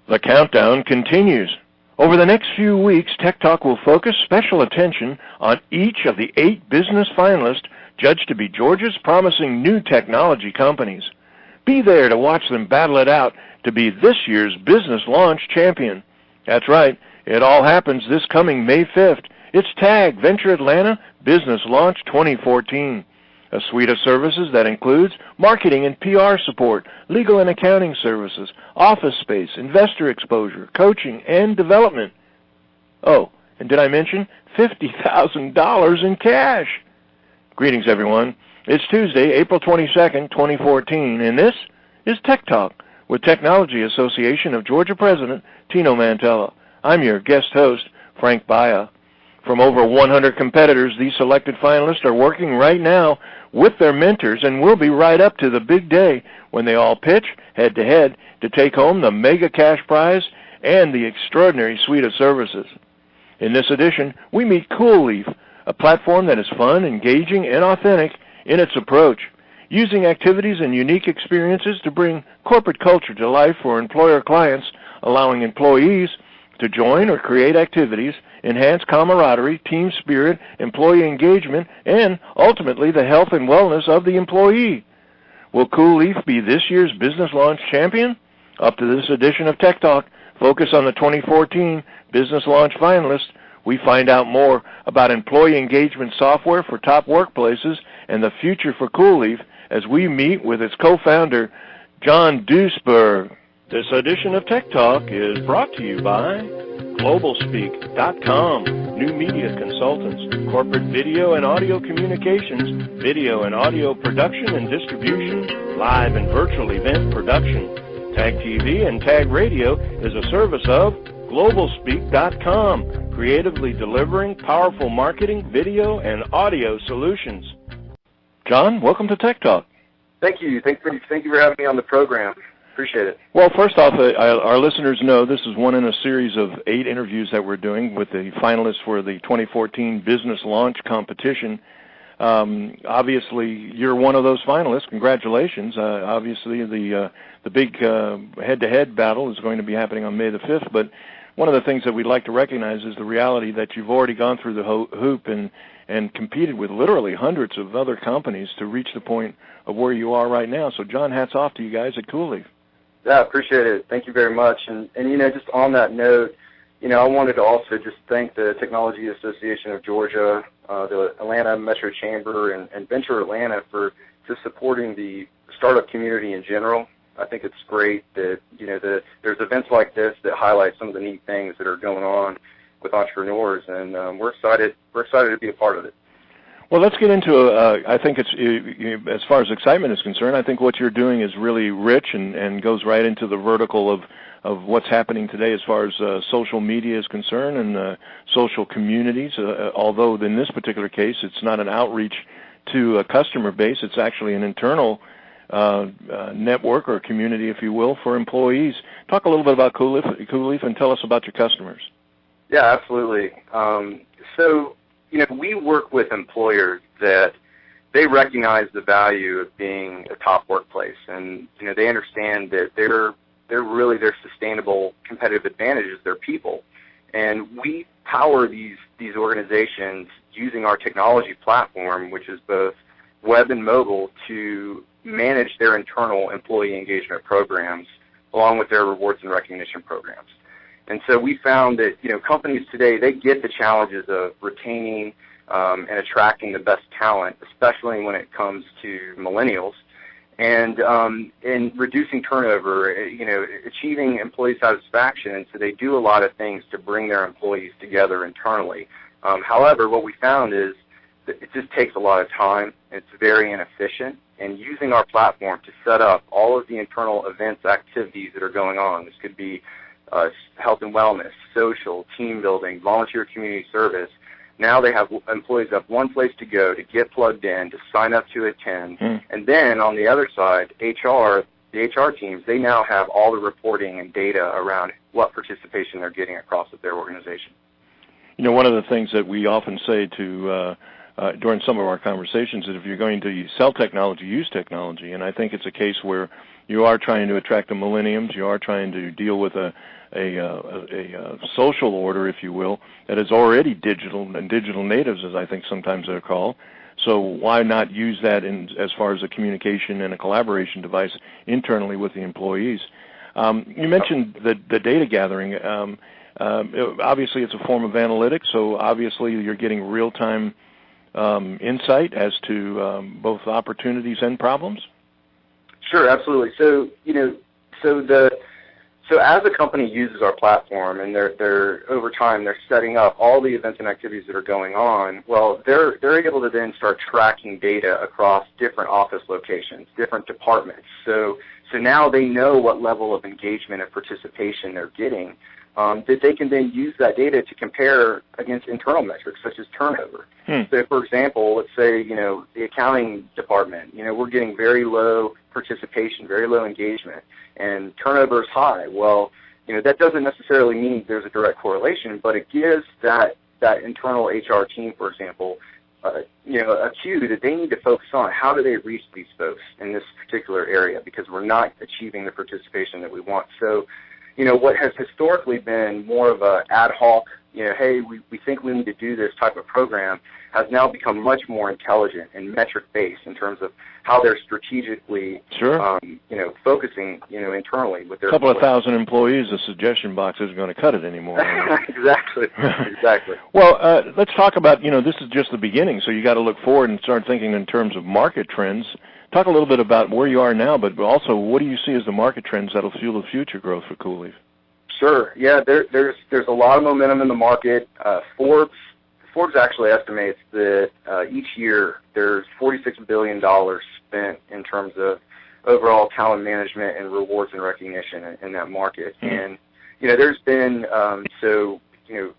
The countdown continues. Over the next few weeks, Tech Talk will focus special attention on each of the 8 business finalists judged to be Georgia's promising new technology companies. Be there to watch them battle it out to be this year's Business Launch Champion. That's right, it all happens this coming May 5th. It's TAG Venture Atlanta Business Launch 2014. A suite of services that includes marketing and PR support, legal and accounting services, office space, investor exposure, coaching, and development. Oh, and did I mention $50,000 in cash? Greetings, everyone. It's Tuesday, April 22nd, 2014, and this is Tech Talk with Technology Association of Georgia President Tino Mantella. I'm your guest host, Frank Baia. From over 100 competitors, these selected finalists are working right now with their mentors and will be right up to the big day when they all pitch head-to-head to take home the mega cash prize and the extraordinary suite of services. In this edition, we meet Cooleaf, a platform that is fun, engaging, and authentic in its approach, using activities and unique experiences to bring corporate culture to life for employer clients, allowing employees to join or create activities, enhance camaraderie, team spirit, employee engagement, and ultimately the health and wellness of the employee. Will Cooleaf be this year's Business Launch Champion? Up to this edition of Tech Talk, focus on the 2014 Business Launch finalists. We find out more about employee engagement software for top workplaces and the future for Cooleaf as we meet with its co-founder, John Duisberg. This edition of Tech Talk is brought to you by GlobalSpeak.com, new media consultants, corporate video and audio communications, video and audio production and distribution, live and virtual event production. Tag TV and Tag Radio is a service of GlobalSpeak.com, creatively delivering powerful marketing, video, and audio solutions. John, welcome to Tech Talk. Thank you. Thank you for having me on the program. Appreciate it. Well, first off, our listeners know this is one in a series of 8 interviews that we're doing with the finalists for the 2014 Business Launch Competition. Obviously, you're one of those finalists. Congratulations. Obviously, the big head-to-head battle is going to be happening on May the 5th, but one of the things that we'd like to recognize is the reality that you've already gone through the hoop and competed with literally hundreds of other companies to reach the point of where you are right now. So, John, hats off to you guys at Cooleaf. Yeah, appreciate it. Thank you very much. And just on that note, I wanted to also just thank the Technology Association of Georgia, the Atlanta Metro Chamber, and Venture Atlanta for just supporting the startup community in general. I think it's great that, there's events like this that highlight some of the neat things that are going on with entrepreneurs, and we're excited to be a part of it. Well, let's get into, I think it's, as far as excitement is concerned, I think what you're doing is really rich and goes right into the vertical of what's happening today as far as social media is concerned and social communities, although in this particular case it's not an outreach to a customer base, it's actually an internal network or community, if you will, for employees. Talk a little bit about Cooleaf and tell us about your customers. Yeah, absolutely. We work with employers that they recognize the value of being a top workplace, and they understand that their sustainable competitive advantage is their people, and we power these organizations using our technology platform, which is both web and mobile, to manage their internal employee engagement programs along with their rewards and recognition programs. And so we found that, companies today, they get the challenges of retaining and attracting the best talent, especially when it comes to millennials, and reducing turnover, achieving employee satisfaction. And so they do a lot of things to bring their employees together internally. However, what we found is that it just takes a lot of time. It's very inefficient. And using our platform to set up all of the internal events, activities that are going on, this could be health and wellness, social, team building, volunteer community service. Now they have employees have one place to go to get plugged in, to sign up to attend. And then on the other side, the HR teams, they now have all the reporting and data around what participation they're getting across their organization. One of the things that we often say to during some of our conversations that if you're going to sell technology, use technology. And I think it's a case where you are trying to attract the millenniums. You are trying to deal with a social order, if you will, that is already digital and digital natives, as I think sometimes they're called. So why not use that as far as a communication and a collaboration device internally with the employees? You mentioned the data gathering. Obviously, it's a form of analytics, so obviously you're getting real-time insight as to both opportunities and problems. Sure, absolutely. So so as a company uses our platform and they're over time they're setting up all the events and activities that are going on, well, they're able to then start tracking data across different office locations, different departments. So now they know what level of engagement and participation they're getting, that they can then use that data to compare against internal metrics such as turnover. So, for example, let's say, the accounting department, we're getting very low participation, very low engagement, and turnover is high. Well, that doesn't necessarily mean there's a direct correlation, but it gives that internal HR team, for example, a cue that they need to focus on how do they reach these folks in this particular area because we're not achieving the participation that we want. So, what has historically been more of a ad hoc, hey, we think we need to do this type of program, has now become much more intelligent and metric-based in terms of how they're strategically, focusing, internally with their couple of thousand employees. The suggestion box isn't going to cut it anymore. Exactly. Well, let's talk about, this is just the beginning, so you got to look forward and start thinking in terms of market trends. Talk a little bit about where you are now, but also what do you see as the market trends that will fuel the future growth for Cooleaf? Sure. Yeah, there's a lot of momentum in the market. Forbes actually estimates that each year there's $46 billion spent in terms of overall talent management and rewards and recognition in that market. And there's been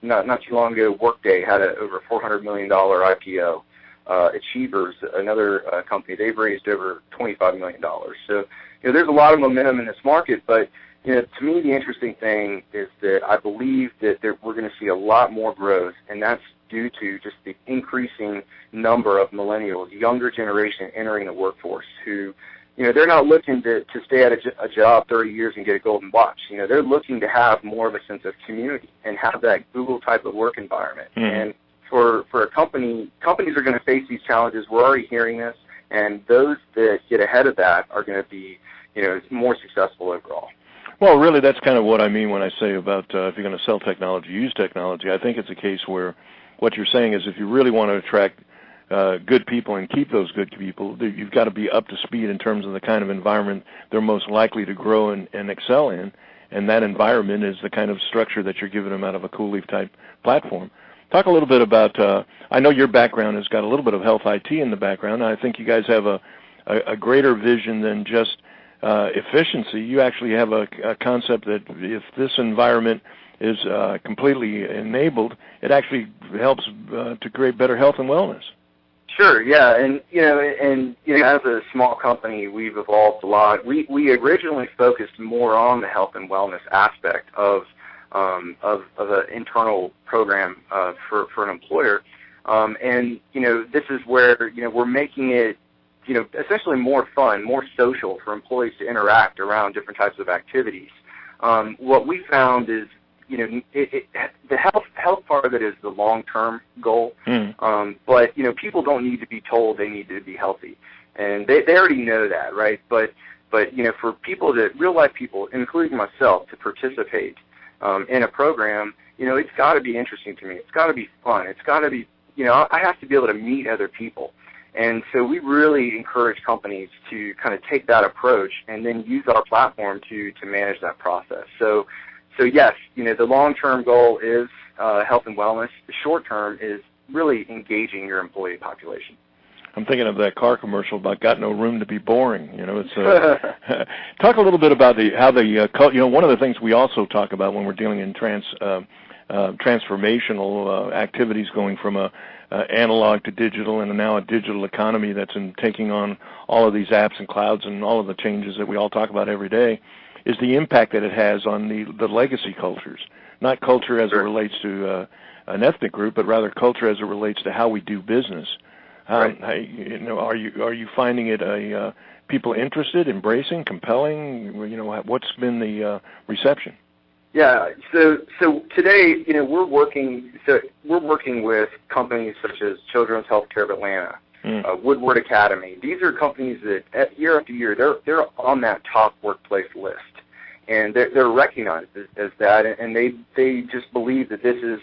not too long ago, Workday had over $400 million IPO. Achievers, another company, they've raised over $25 million. So there's a lot of momentum in this market, but to me the interesting thing is that I believe that we're going to see a lot more growth, and that's due to just the increasing number of millennials, younger generation entering the workforce who, they're not looking to stay at a job 30 years and get a golden watch. They're looking to have more of a sense of community and have that Google type of work environment. And for a companies are going to face these challenges. We're already hearing this, and those that get ahead of that are going to be, more successful overall. Well, really, that's kind of what I mean when I say about if you're going to sell technology, use technology. I think it's a case where what you're saying is if you really want to attract good people and keep those good people, you've got to be up to speed in terms of the kind of environment they're most likely to grow and excel in, and that environment is the kind of structure that you're giving them out of a Cooleaf type platform. Talk a little bit about, I know your background has got a little bit of health IT in the background, and I think you guys have a greater vision than just efficiency. You actually have a concept that if this environment is completely enabled, it actually helps to create better health and wellness. Sure, yeah, and as a small company, we've evolved a lot. We originally focused more on the health and wellness aspect of an internal program for an employer, and this is where we're making it essentially more fun, more social for employees to interact around different types of activities. What we found is the health part of it is the long-term goal, but people don't need to be told they need to be healthy, and they already know that, right? But for people real life people, including myself, to participate in a program, it's got to be interesting to me. It's got to be fun. It's got to be, I have to be able to meet other people. And so we really encourage companies to kind of take that approach and then use our platform to manage that process. So yes, the long-term goal is health and wellness. The short-term is really engaging your employee population. I'm thinking of that car commercial about got no room to be boring. It's talk a little bit about one of the things we also talk about when we're dealing in transformational activities, going from a analog to digital, and now a digital economy that's taking on all of these apps and clouds and all of the changes that we all talk about every day, is the impact that it has on the legacy cultures, not culture as it relates to an ethnic group, but rather culture as it relates to how we do business. Right. Are you finding it people interested, embracing, compelling? What's been the reception? Yeah. So today, we're working with companies such as Children's Healthcare of Atlanta, Woodward Academy. These are companies that year after year they're on that top workplace list, and they're recognized as that, and they just believe that this is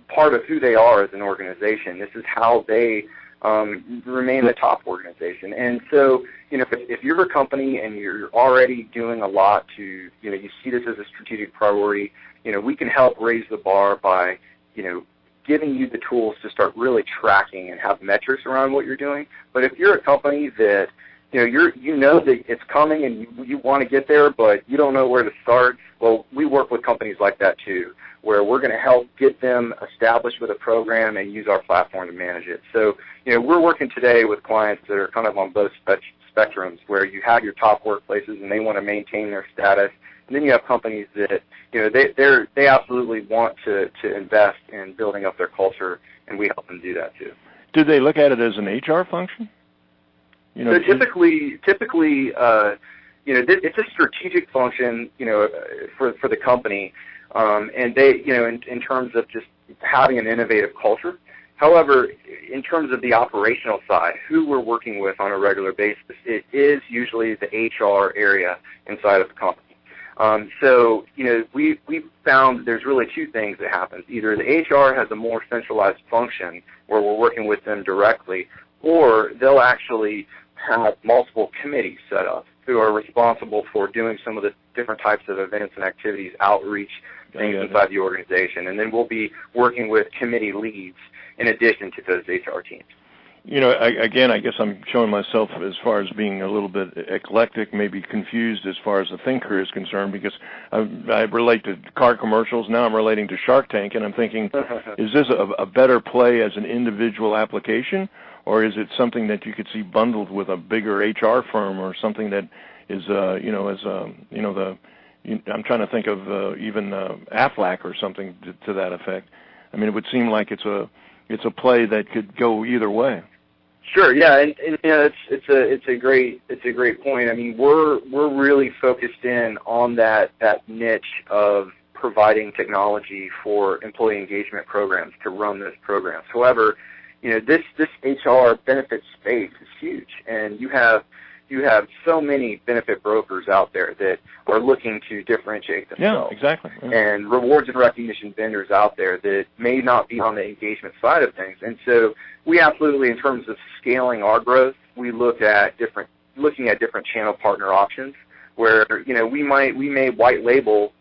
part of who they are as an organization. This is how they remain the top organization. And so, if you're a company and you're already doing a lot to, you see this as a strategic priority, we can help raise the bar by, giving you the tools to start really tracking and have metrics around what you're doing. But if you're a company that, you know that it's coming and you want to get there, but you don't know where to start, well, we work with companies like that too, where we're going to help get them established with a program and use our platform to manage it. So, we're working today with clients that are kind of on both spectrums, where you have your top workplaces and they want to maintain their status, and then you have companies that, they absolutely want to invest in building up their culture, and we help them do that too. Do they look at it as an HR function? So typically, it's a strategic function, for the company, and they, in terms of just having an innovative culture. However, in terms of the operational side, who we're working with on a regular basis, it is usually the HR area inside of the company. So, we found there's really two things that happen. Either the HR has a more centralized function where we're working with them directly, or they'll actually have multiple committees set up who are responsible for doing some of the different types of events and activities, outreach, things inside the organization. And then we'll be working with committee leads in addition to those HR teams. Again, I guess I'm showing myself as far as being a little bit eclectic, maybe confused as far as the thinker is concerned, because I relate to car commercials. Now I'm relating to Shark Tank, and I'm thinking, is this a better play as an individual application, or is it something that you could see bundled with a bigger HR firm or something that is, I'm trying to think of even Aflac or something to that effect. I mean, it would seem like it's a play that could go either way. Sure, yeah, and it's a great point. I mean, we're really focused in on that niche of providing technology for employee engagement programs to run those programs. However, this HR benefit space is huge, and you have so many benefit brokers out there that are looking to differentiate themselves. Yeah, exactly. Yeah. And rewards and recognition vendors out there that may not be on the engagement side of things. And so we absolutely, in terms of scaling our growth, we looking at different channel partner options where, we may white label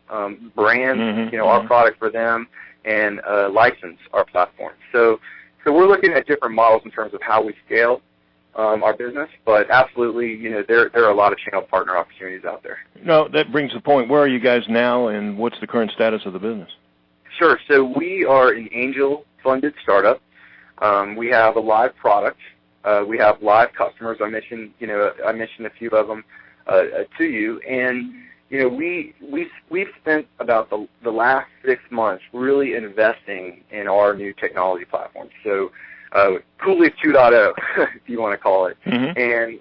brand, our product for them and license our platform. So we're looking at different models in terms of how we scale our business, but absolutely, there are a lot of channel partner opportunities out there. No, that brings the point. Where are you guys now, and what's the current status of the business? Sure. So we are an angel-funded startup. We have a live product. We have live customers. I mentioned a few of them to you, and we've spent about the last 6 months really investing in our new technology platform. So Cooleaf 2.0, if you want to call it. Mm-hmm.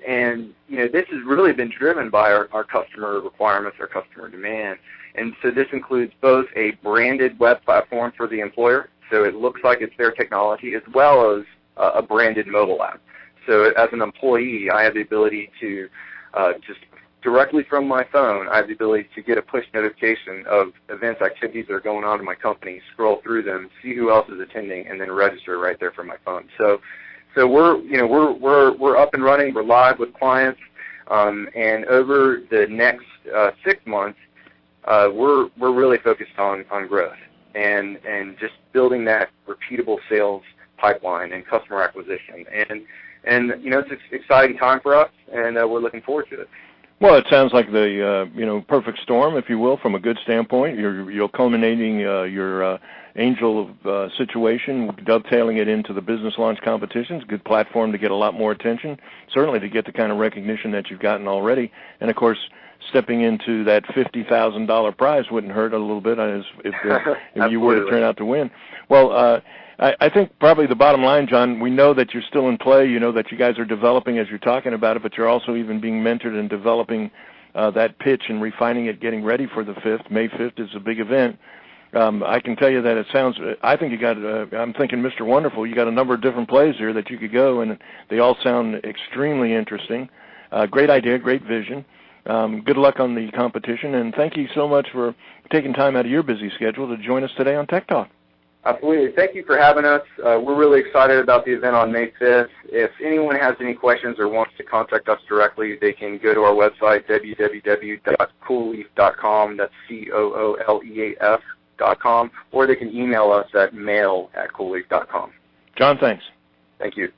And this has really been driven by our customer requirements, our customer demand. And so this includes both a branded web platform for the employer, so it looks like it's their technology, as well as a branded mobile app. So as an employee, I have the ability to just directly from my phone, I have the ability to get a push notification of events, activities that are going on in my company, scroll through them, see who else is attending, and then register right there from my phone. So we're up and running. We're live with clients, and over the next 6 months, we're really focused on growth and just building that repeatable sales pipeline and customer acquisition. And it's an exciting time for us, and we're looking forward to it. Well, it sounds like the perfect storm, if you will, from a good standpoint. You're culminating your angel situation, dovetailing it into the business launch competitions. Good platform to get a lot more attention, certainly to get the kind of recognition that you've gotten already, and of course stepping into that $50,000 prize wouldn't hurt a little bit if you were to turn out to win. Well, I think probably the bottom line, John, we know that you're still in play. You know that you guys are developing as you're talking about it, but you're also even being mentored in developing that pitch and refining it, getting ready for the 5th. May 5th is a big event. I can tell you that it sounds, I think you got, I'm thinking Mr. Wonderful, you got a number of different plays here that you could go, and they all sound extremely interesting. Great idea, great vision. Good luck on the competition, and thank you so much for taking time out of your busy schedule to join us today on Tech Talk. Absolutely. Thank you for having us. We're really excited about the event on May 5th. If anyone has any questions or wants to contact us directly, they can go to our website, www.cooleaf.com. That's COOLEAF.com, or they can email us at mail@cooleaf.com. John, thanks. Thank you.